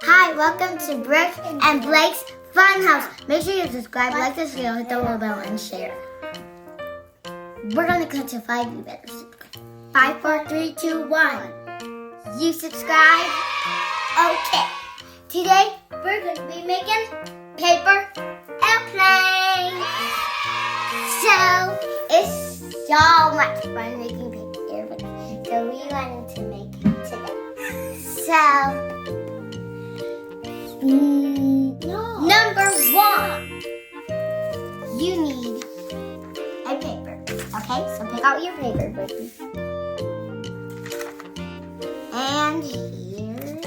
Hi, welcome to Brooke and Blake's Funhouse. Make sure you subscribe, like this video, hit the little bell, and share. We're gonna count to 5. You better subscribe. 5, 4, 3, 2, 1. You subscribe? Okay. Today we're gonna be making paper airplanes. So it's so much fun making paper airplanes. So we wanted to make it today. So. Number 1, you need a paper. Okay, so pick out your paper, baby. And here.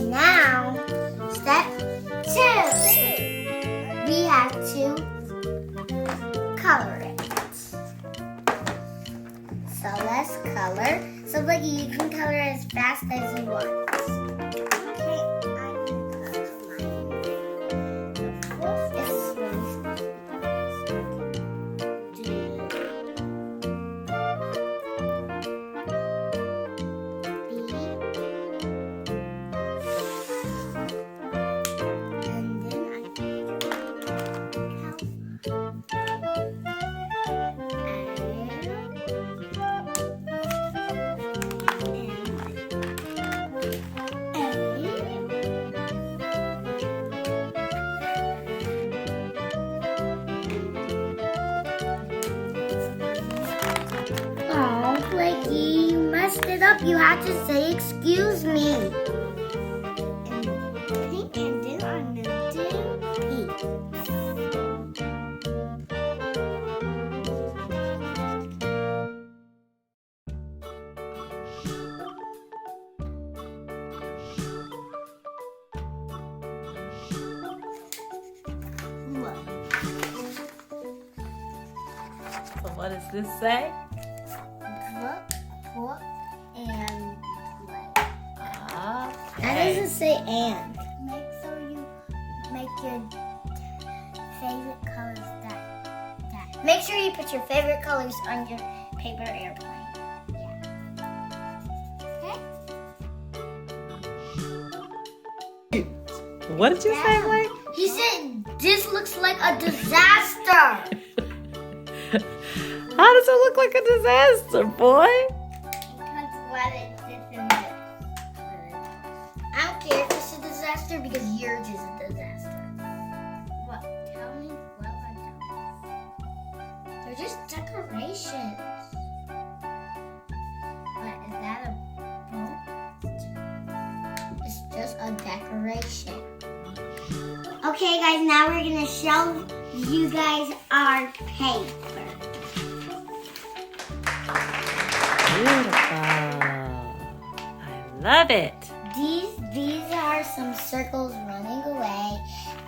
Now, step 2. We have to color it. So let's color. So Blakey, you can color as fast as you want. Okay, I'm gonna color mine. This is really and then oh, Blakey, you messed it up. You had to say excuse me. And then I'm gonna do pink. So what does this say? Brooke and Blake. Okay. That doesn't say and. Make sure you make your favorite colors that. Make sure you put your favorite colors on your paper airplane. Yeah. Okay? What did you say, Blake? He said this looks like a disaster. How does it look like a disaster, boy? Because what it did in this. I don't care if it's a disaster because yours is a disaster. What? Tell me what I They're just decorations. But is that a boat? It's just a decoration. Okay, guys, now we're gonna show you guys our paper. Beautiful. I love it. These are some circles running away.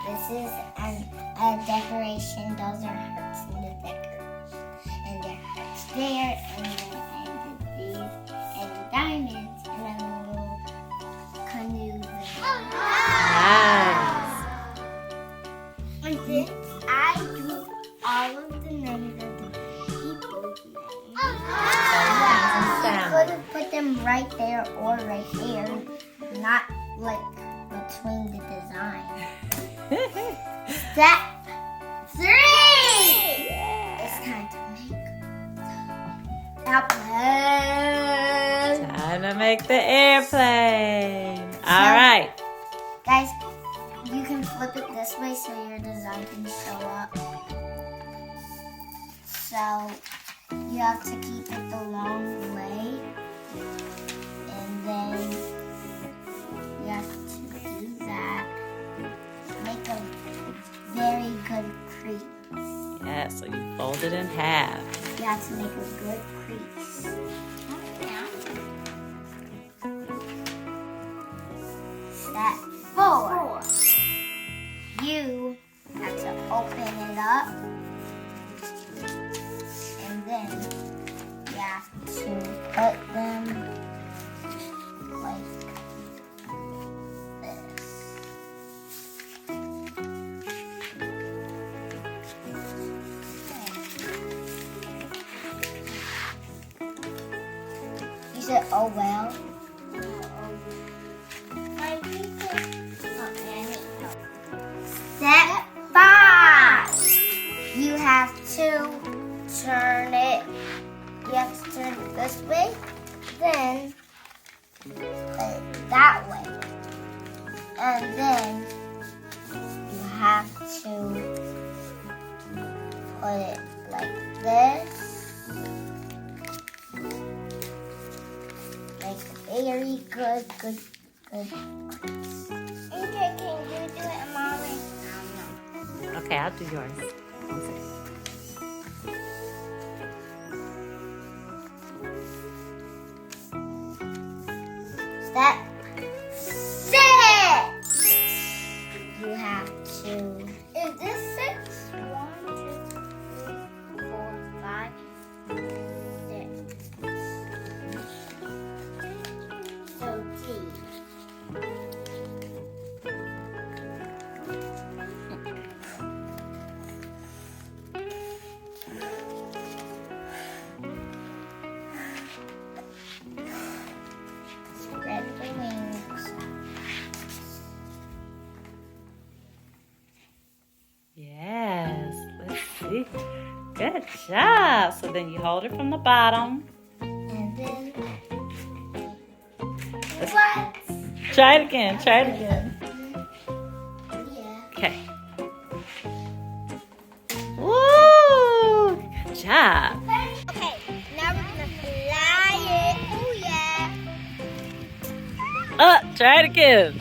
This is a decoration. Those are hearts in the decoration. And there are hearts there. And then I did these. And diamonds. And then a little canoe there. Nice. And then I drew all of the names of the people's names. You could have put them right there or right there, not like between the design. Step 3! It's time to make the airplane. Time to make the airplane. All right. Guys, you can flip it this way so your design can show up. So you have to keep it the long way, and then you have to do that. Make a very good crease. Yeah, so you fold it in half. You have to make a good crease. Step 4. You have to open it up. And then you have to put them like this. Is it oh well? Step 5. You have to turn it. You have to turn it this way, then put it that way, and then you have to put it like this. Like very good. Okay, can you do it, Mommy? Okay, I'll do yours. One second. Step 6. You have to. Is this 6? 1, 2, 3, 4, 5, 6. So D. Spread the wings. Yes, let's see. Good job. So then you hold it from the bottom. And then. What? Try it again. Try it again. Yeah. Okay. Woo! Good job. Okay, now we're gonna fly it. Oh yeah. Try it again.